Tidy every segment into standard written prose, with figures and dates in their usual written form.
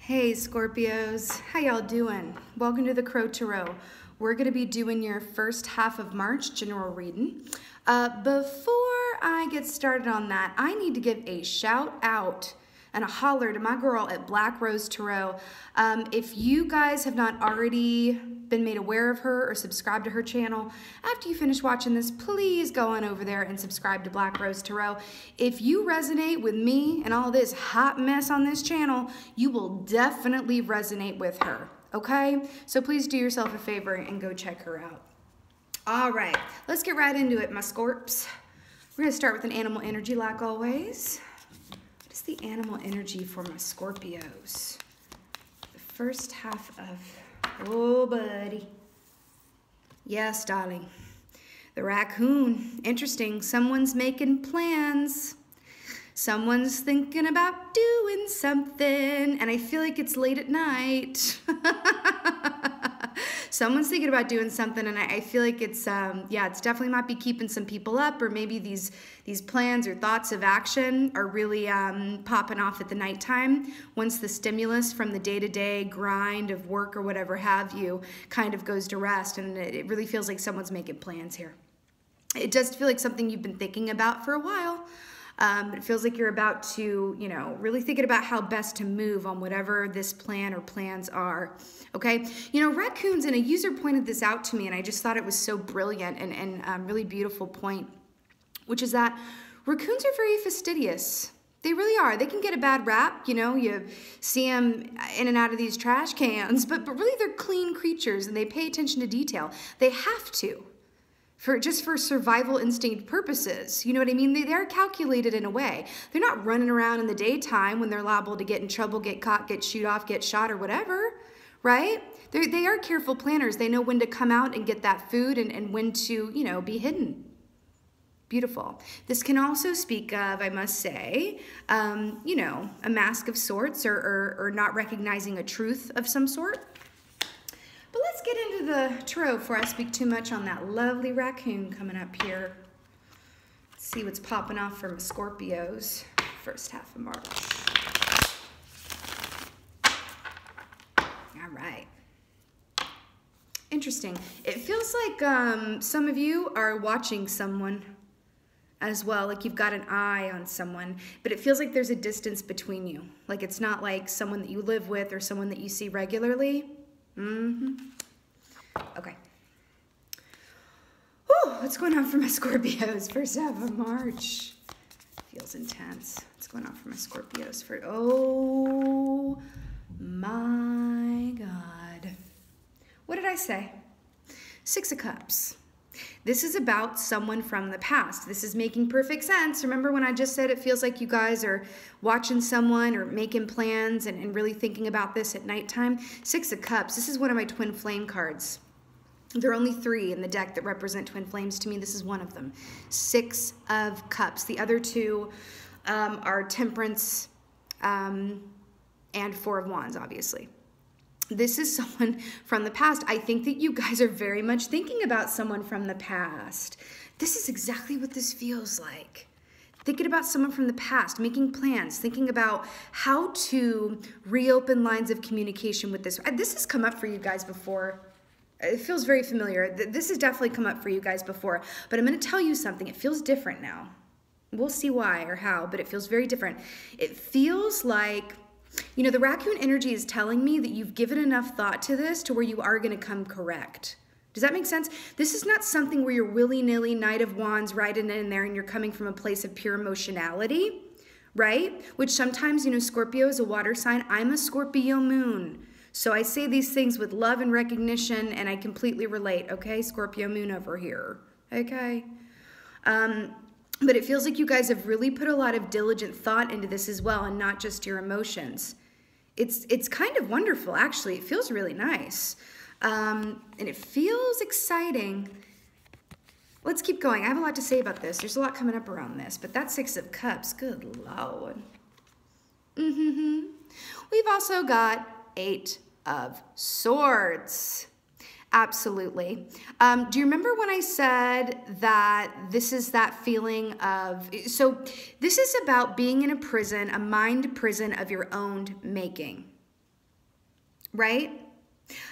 Hey Scorpios, how y'all doing? Welcome to the Crow Tarot. We're going to be doing your first half of March general reading. Before I get started on that, I need to give a shout out and a holler to my girl at Black Rose Tarot. If you guys have not already been made aware of her or subscribed to her channel, after you finish watching this, please go on over there and subscribe to Black Rose Tarot. If you resonate with me and all this hot mess on this channel, you will definitely resonate with her, okay? So please do yourself a favor and go check her out. All right, let's get right into it, my Scorps. We're gonna start with an animal energy like always. What is the animal energy for my Scorpios? The first half of, oh buddy. Yes, darling. The raccoon. Interesting, someone's making plans. Someone's thinking about doing something, and I feel like it's late at night. Someone's thinking about doing something, and I feel like it's, yeah, it's definitely might be keeping some people up, or maybe these plans or thoughts of action are really popping off at the nighttime once the stimulus from the day-to-day grind of work or whatever have you kind of goes to rest, and it really feels like someone's making plans here. It does feel like something you've been thinking about for a while. It feels like you're about to, you know, really thinking about how best to move on whatever this plan or plans are, okay? You know, raccoons, and a user pointed this out to me, and I just thought it was so brilliant and really beautiful point, which is that raccoons are very fastidious. They really are. They can get a bad rap, you know, you see them in and out of these trash cans, but really they're clean creatures, and they pay attention to detail. They have to. Just for survival instinct purposes. You know what I mean? They're calculated in a way. They're not running around in the daytime when they're liable to get in trouble, get caught, get shoot off, get shot, or whatever, right? They are careful planners. They know when to come out and get that food and when to, you know, be hidden. Beautiful. This can also speak of, I must say, you know, a mask of sorts or not recognizing a truth of some sort. But let's get into the tarot before I speak too much on that lovely raccoon coming up here. Let's see what's popping off from Scorpios first half of March. All right. Interesting. It feels like some of you are watching someone as well, like you've got an eye on someone, but it feels like there's a distance between you. Like it's not like someone that you live with or someone that you see regularly. Okay. Whew, what's going on for my Scorpios first half of March? Feels intense. What's going on for my Scorpios for, oh my God. What did I say? Six of Cups. This is about someone from the past. This is making perfect sense. Remember when I just said it feels like you guys are watching someone or making plans and really thinking about this at nighttime? Six of Cups. This is one of my twin flame cards. There are only 3 in the deck that represent twin flames to me. This is one of them. Six of Cups. The other 2 are Temperance and 4 of Wands, obviously. This is someone from the past. I think that you guys are very much thinking about someone from the past. This is exactly what this feels like. Thinking about someone from the past, making plans, thinking about how to reopen lines of communication with this. This has come up for you guys before. It feels very familiar. This has definitely come up for you guys before, but I'm going to tell you something. It feels different now. We'll see why or how, but it feels very different. It feels like, you know, the raccoon energy is telling me that you've given enough thought to this to where you are going to come correct. Does that make sense? This is not something where you're willy-nilly Knight of Wands right in there and you're coming from a place of pure emotionality, right? Which sometimes, you know, Scorpio is a water sign. I'm a Scorpio moon. So I say these things with love and recognition, and I completely relate, okay? Scorpio moon over here, okay? But it feels like you guys have really put a lot of diligent thought into this as well, and not just your emotions. It's kind of wonderful, actually. It feels really nice. And it feels exciting. Let's keep going. I have a lot to say about this. There's a lot coming up around this, but that Six of Cups, good Lord. We've also got 8 of Swords. Absolutely. Do you remember when I said that this is that feeling of, so this is about being in a prison, a mind prison of your own making. right?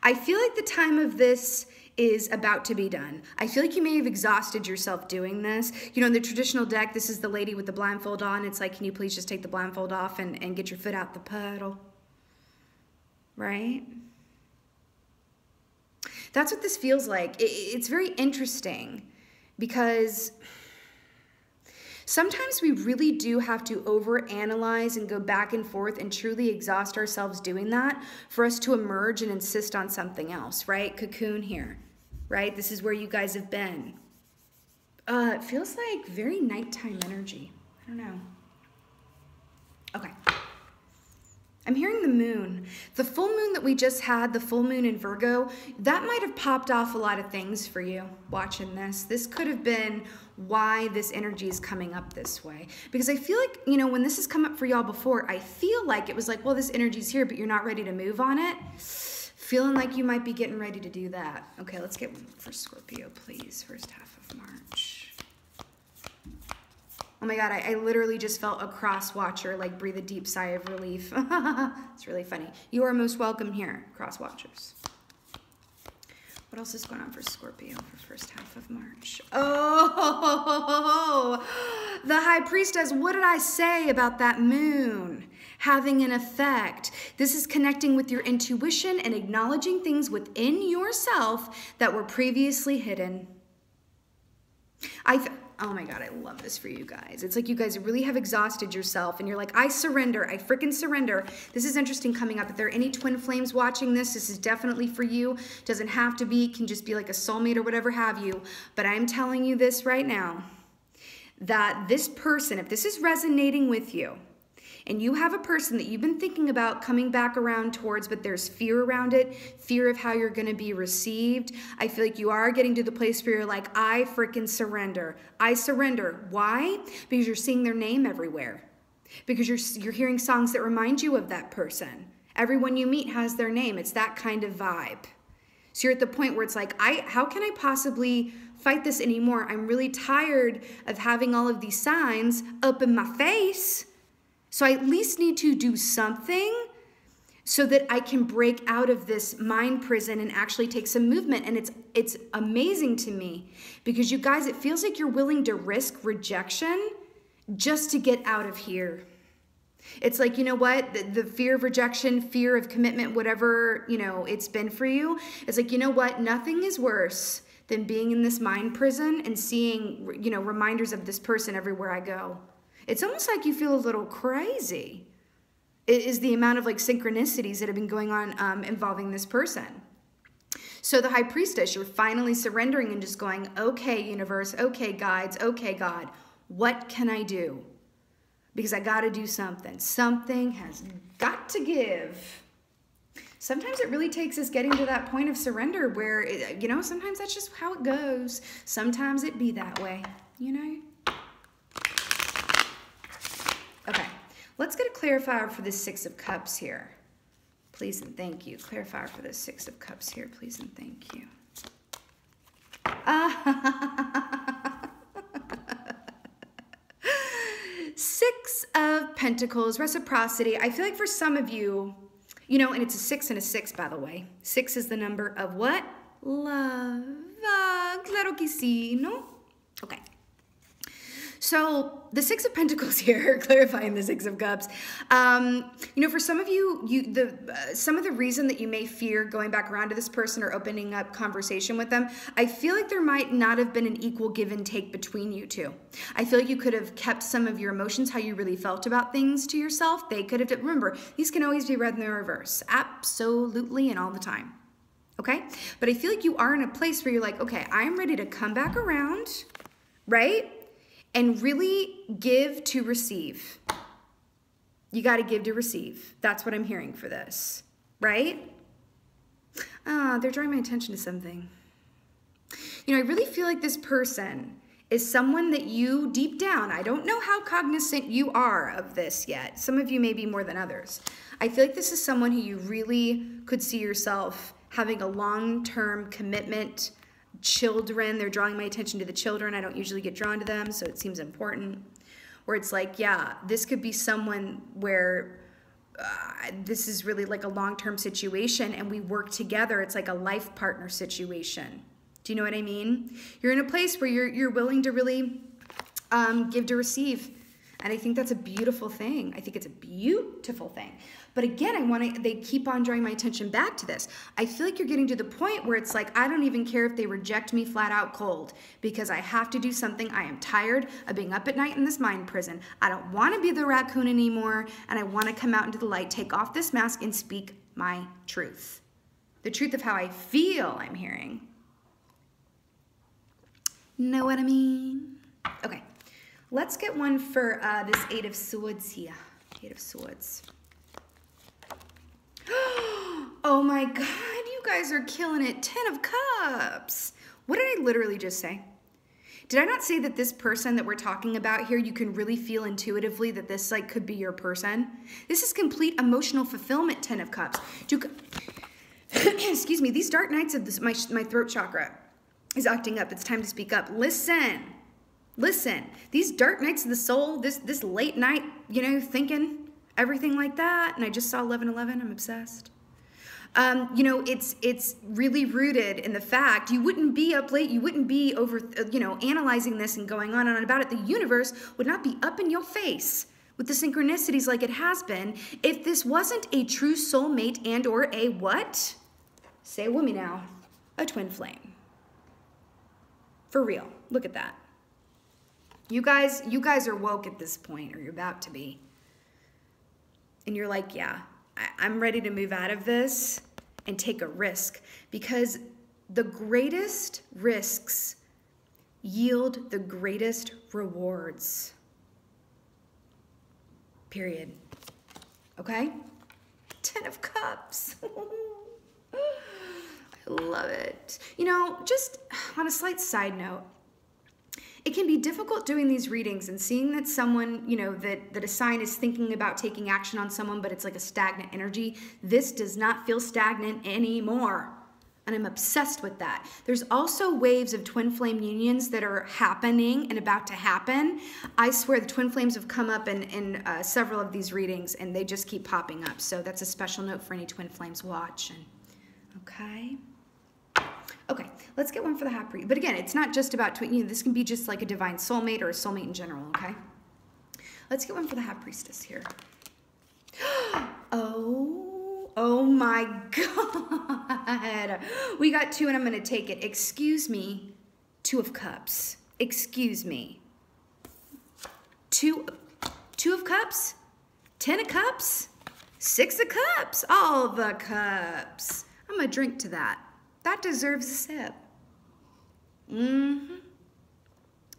I feel like the time of this is about to be done. I feel like you may have exhausted yourself doing this. You know, in the traditional deck, this is the lady with the blindfold on. It's like, can you please just take the blindfold off and get your foot out the puddle? Right? That's what this feels like. It's very interesting because sometimes we really do have to overanalyze and go back and forth and truly exhaust ourselves doing that for us to emerge and insist on something else, right? Cocoon here, right? This is where you guys have been. It feels like very nighttime energy. I don't know. Okay. I'm hearing the moon. The full moon that we just had, the full moon in Virgo, that might have popped off a lot of things for you watching this. This could have been why this energy is coming up this way. Because I feel like, you know, when this has come up for y'all before, I feel like it was like, well, this energy's here, but you're not ready to move on it. Feeling like you might be getting ready to do that. Okay, let's get one for Scorpio, please. First half of March. Oh my God, I literally just felt a cross watcher like breathe a deep sigh of relief. It's really funny. You are most welcome here, cross watchers. What else is going on for Scorpio for first half of March? Oh, the High Priestess. What did I say about that moon having an effect? This is connecting with your intuition and acknowledging things within yourself that were previously hidden. Oh my God, I love this for you guys. It's like you guys really have exhausted yourself and you're like, I surrender, I freaking surrender. This is interesting coming up. If there are any twin flames watching this, this is definitely for you. Doesn't have to be, can just be like a soulmate or whatever have you. But I'm telling you this right now, that this person, if this is resonating with you, and you have a person that you've been thinking about coming back around towards, but there's fear around it, fear of how you're gonna be received. I feel like you are getting to the place where you're like, I freaking surrender. I surrender. Why? Because you're seeing their name everywhere. Because you're hearing songs that remind you of that person. Everyone you meet has their name. It's that kind of vibe. So you're at the point where it's like, how can I possibly fight this anymore? I'm really tired of having all of these signs up in my face. So I at least need to do something so that I can break out of this mind prison and actually take some movement. And it's amazing to me because you guys, it feels like you're willing to risk rejection just to get out of here. It's like, you know what, the fear of rejection, fear of commitment, whatever, you know, it's been for you. It's like, you know what, nothing is worse than being in this mind prison and seeing, you know, reminders of this person everywhere I go. It's almost like you feel a little crazy. It is the amount of like synchronicities that have been going on involving this person. So the High Priestess, you're finally surrendering and just going, okay, universe, okay, guides, okay, God, what can I do? Because I got to do something. Something has got to give. Sometimes it really takes us getting to that point of surrender where, you know, sometimes that's just how it goes. Sometimes it be that way, you know? Okay, let's get a clarifier for this Six of Cups here. Please and thank you. Clarifier for this Six of Cups here, please and thank you. Six of Pentacles, reciprocity. I feel like for some of you, you know, and it's a 6 and a 6, by the way. 6 is the number of what? Love. Claro que sí, no? Okay. So the Six of Pentacles here, clarifying the Six of Cups. You know, for some of you, some of the reason that you may fear going back around to this person or opening up conversation with them, I feel like there might not have been an equal give and take between you two. I feel like you could have kept some of your emotions, how you really felt about things, to yourself. They could have, remember, these can always be read in the reverse. Absolutely and all the time. Okay? But I feel like you are in a place where you're like, okay, I'm ready to come back around, right? And really give to receive. You got to give to receive. That's what I'm hearing for this, right? They're drawing my attention to something. You know, I really feel like this person is someone that you, deep down, I don't know how cognizant you are of this yet. Some of you may be more than others. I feel like this is someone who you really could see yourself having a long-term commitment. Children, they're drawing my attention to the children. I don't usually get drawn to them, so it seems important. Where it's like, yeah, this could be someone where this is really like a long-term situation and we work together. It's like a life partner situation. Do you know what I mean? You're in a place where you're willing to really give to receive. And I think that's a beautiful thing. I think it's a beautiful thing. But again, they keep on drawing my attention back to this. I feel like you're getting to the point where it's like, I don't even care if they reject me flat out cold because I have to do something. I am tired of being up at night in this mind prison. I don't want to be the raccoon anymore. And I want to come out into the light, take off this mask and speak my truth. The truth of how I feel, I'm hearing. Know what I mean? Okay. Let's get one for this Eight of Swords here. Eight of Swords. Oh my God, you guys are killing it. 10 of Cups. What did I literally just say? Did I not say that this person that we're talking about here, you can really feel intuitively that this like could be your person? This is complete emotional fulfillment, 10 of Cups. Excuse me, these dark nights of this, my throat chakra is acting up. It's time to speak up. Listen. Listen, these dark nights of the soul, this late night, you know, thinking, everything like that. And I just saw 11:11, I'm obsessed. You know, it's really rooted in the fact you wouldn't be up late, you wouldn't be over, you know, analyzing this and going on and on about it. The universe would not be up in your face with the synchronicities like it has been if this wasn't a true soulmate and or a what? Say it with me now. A twin flame. For real. Look at that. You guys are woke at this point, or you're about to be. And you're like, yeah, I'm ready to move out of this and take a risk, because the greatest risks yield the greatest rewards. Period. Okay? 10 of Cups. I love it. You know, just on a slight side note, it can be difficult doing these readings and seeing that someone, you know, that a sign is thinking about taking action on someone, but it's like a stagnant energy. This does not feel stagnant anymore. And I'm obsessed with that. There's also waves of twin flame unions that are happening and about to happen. I swear the twin flames have come up in several of these readings, and they just keep popping up. So that's a special note for any twin flames watching. Okay. Okay, let's get one for the High Priest. But again, it's not just about twin, you know, this can be just like a divine soulmate or a soulmate in general, okay? Let's get one for the High Priestess here. Oh my God. We got two and I'm gonna take it. Excuse me, 2 of Cups. Excuse me. Two of Cups, 10 of Cups, 6 of Cups, all the cups. I'm gonna drink to that. That deserves a sip. A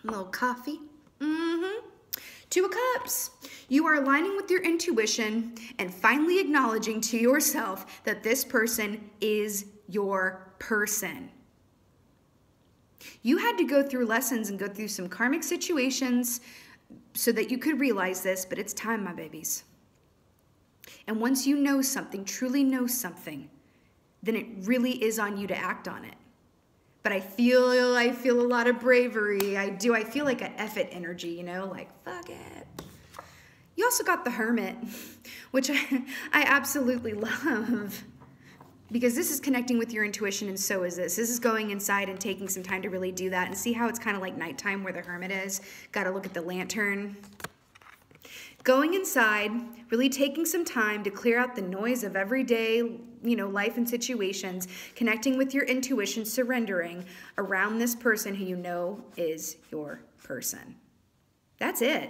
little coffee. 2 of Cups. You are aligning with your intuition and finally acknowledging to yourself that this person is your person. You had to go through lessons and go through some karmic situations so that you could realize this, but it's time, my babies. And once you know something, truly know something, then it really is on you to act on it. But I feel a lot of bravery. I do. I feel like an F it energy, you know, like fuck it. You also got the Hermit, which I absolutely love, because this is connecting with your intuition, and so is this. This is going inside and taking some time to really do that, and see how it's kind of like nighttime where the Hermit is. Got to look at the lantern. Going inside, really taking some time to clear out the noise of everyday, you know, life and situations, connecting with your intuition, surrendering around this person who you know is your person. That's it.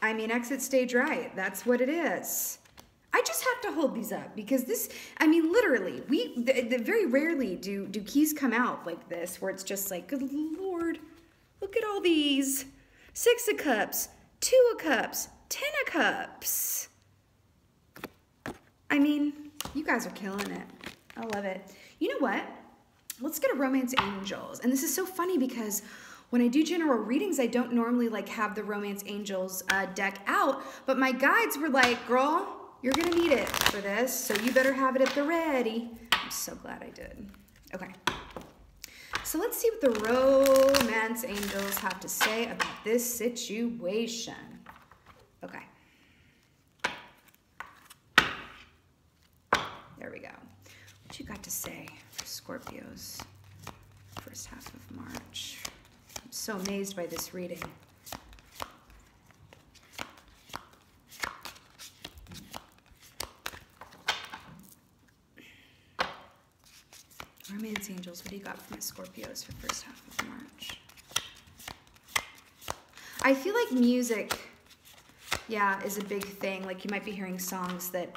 I mean, exit stage right. That's what it is. I just have to hold these up because this, I mean, literally, very rarely do keys come out like this where it's just like, good Lord, look at all these. 6 of Cups, 2 of Cups, 10 of Cups. I mean, you guys are killing it. I love it. You know what? Let's get a Romance Angels. And this is so funny because when I do general readings, I don't normally like have the Romance Angels deck out, but my guides were like, girl, you're gonna need it for this, so you better have it at the ready. I'm so glad I did. Okay. So let's see what the Romance Angels have to say about this situation. Okay. to say for Scorpios first half of March. I'm so amazed by this reading. Romance angels, what do you got for my Scorpios for first half of March? I feel like music, yeah, is a big thing. Like you might be hearing songs that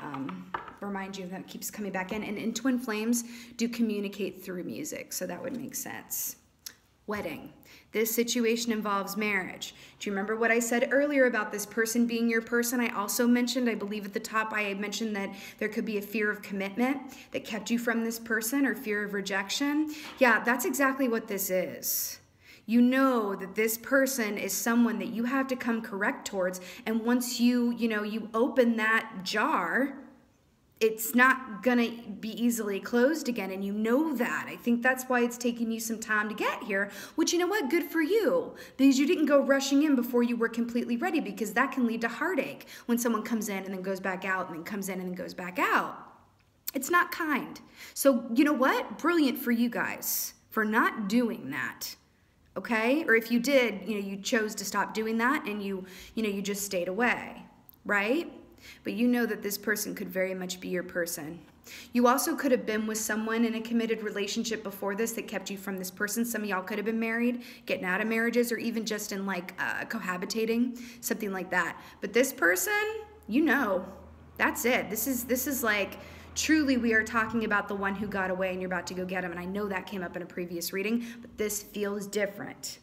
remind you, that keeps coming back in. And twin flames do communicate through music, so that would make sense. Wedding. This situation involves marriage. Do you remember what I said earlier about this person being your person? I also mentioned, I believe at the top, I mentioned that there could be a fear of commitment that kept you from this person, or fear of rejection. Yeah, that's exactly what this is. You know that this person is someone that you have to come correct towards, and once you open that jar, it's not gonna be easily closed again, and you know that. I think that's why it's taking you some time to get here, which, you know what, good for you, because you didn't go rushing in before you were completely ready, because that can lead to heartache when someone comes in and then goes back out and then comes in and then goes back out. It's not kind. So you know what? Brilliant for you guys for not doing that. Okay? Or if you did, you chose to stop doing that, and you just stayed away, right? But you know that this person could very much be your person. You also could have been with someone in a committed relationship before this that kept you from this person. Some of y'all could have been married, getting out of marriages, or even just in like cohabitating, something like that. But this person, that's it. This is like, truly we are talking about the one who got away and you're about to go get him. And I know that came up in a previous reading, but this feels different.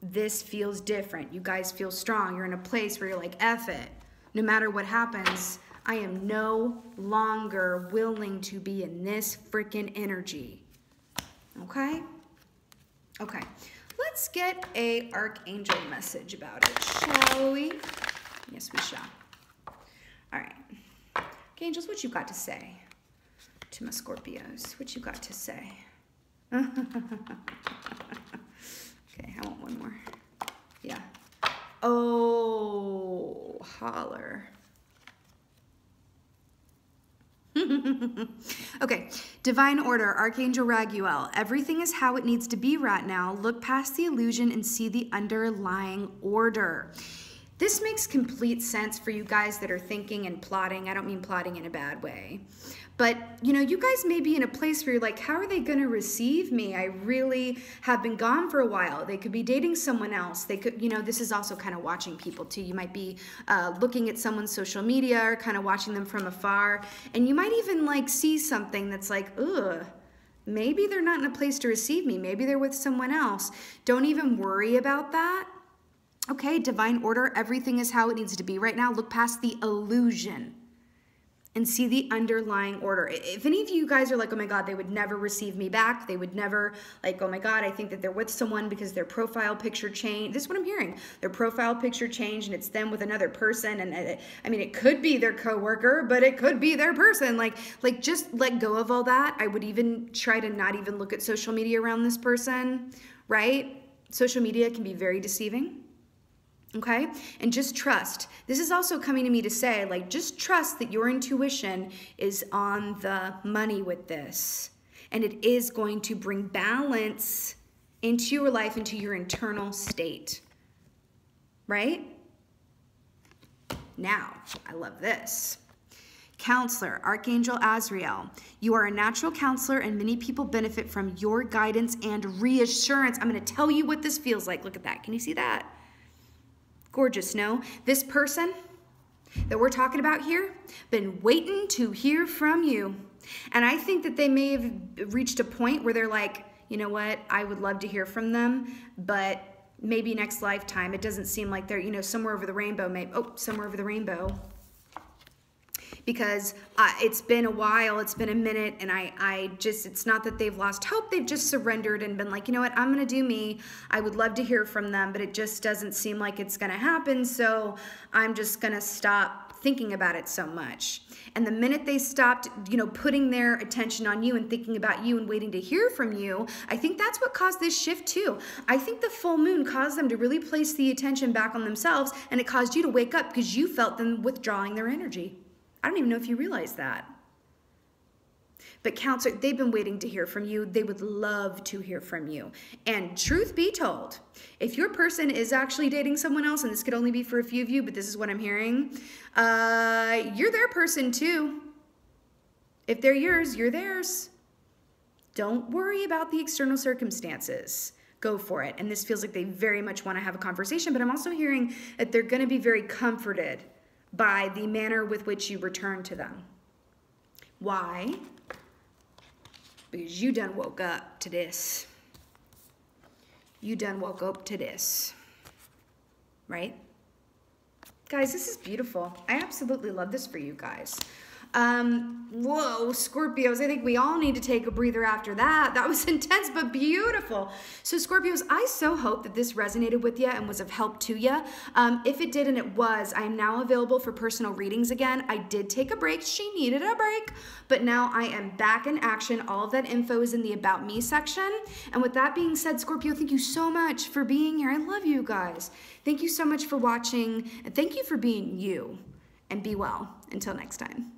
This feels different. You guys feel strong. You're in a place where you're like, F it. No matter what happens, I am no longer willing to be in this freaking energy. Okay? Okay. Let's get a Archangel message about it, shall we? Yes, we shall. All right. Archangels, what you got to say to my Scorpios? What you got to say? Okay, I want one more. Yeah. Oh, holler. Okay, divine order, Archangel Raguel. Everything is how it needs to be right now. Look past the illusion and see the underlying order. This makes complete sense for you guys that are thinking and plotting. I don't mean plotting in a bad way. But, you guys may be in a place where you're like, how are they going to receive me? I really have been gone for a while. They could be dating someone else. They could, this is also kind of watching people too. You might be looking at someone's social media or kind of watching them from afar. And you might even like see something that's like, ugh, maybe they're not in a place to receive me. Maybe they're with someone else. Don't even worry about that. Okay, divine order, everything is how it needs to be right now. Look past the illusion and see the underlying order. If any of you guys are like, oh my God, they would never receive me back. They would never, like, oh my God, I think that they're with someone because their profile picture changed. This is what I'm hearing. Their profile picture changed and it's them with another person. And I mean, it could be their coworker, but it could be their person. Like just let go of all that. I would even try to not even look at social media around this person, right? Social media can be very deceiving. Okay? And just trust. This is also coming to me to say, like, just trust that your intuition is on the money with this. And it is going to bring balance into your life, into your internal state. Right? Now, I love this. Counselor, Archangel Azrael. You are a natural counselor and many people benefit from your guidance and reassurance. I'm going to tell you what this feels like. Look at that. Can you see that? Gorgeous, no? This person that we're talking about here, been waiting to hear from you. And I think that they may have reached a point where they're like, you know what, I would love to hear from them, but maybe next lifetime. It doesn't seem like they're, somewhere over the rainbow. Maybe, somewhere over the rainbow. Because it's been a while, it's been a minute, and it's not that they've lost hope, they've just surrendered and been like, you know what, I'm gonna do me. I would love to hear from them, but it just doesn't seem like it's gonna happen, so I'm just gonna stop thinking about it so much. And the minute they stopped, putting their attention on you and thinking about you and waiting to hear from you, I think that's what caused this shift too. I think the full moon caused them to really place the attention back on themselves, and it caused you to wake up because you felt them withdrawing their energy. I don't even know if you realize that. But Counselor, they've been waiting to hear from you. They would love to hear from you. And truth be told, if your person is actually dating someone else, and this could only be for a few of you, but this is what I'm hearing, you're their person too. If they're yours, you're theirs. Don't worry about the external circumstances. Go for it. And this feels like they very much want to have a conversation, but I'm also hearing that they're going to be very comforted by the manner with which you return to them. Why? Because you done woke up to this. You done woke up to this. Right? Guys, this is beautiful. I absolutely love this for you guys. Whoa, Scorpios, I think we all need to take a breather after that. That was intense, but beautiful. So Scorpios, I so hope that this resonated with you and was of help to you. If it did, and it was, I am now available for personal readings again. I did take a break. She needed a break, but now I am back in action. All of that info is in the About Me section. And with that being said, Scorpio, thank you so much for being here. I love you guys. Thank you so much for watching, and thank you for being you. And be well. Until next time.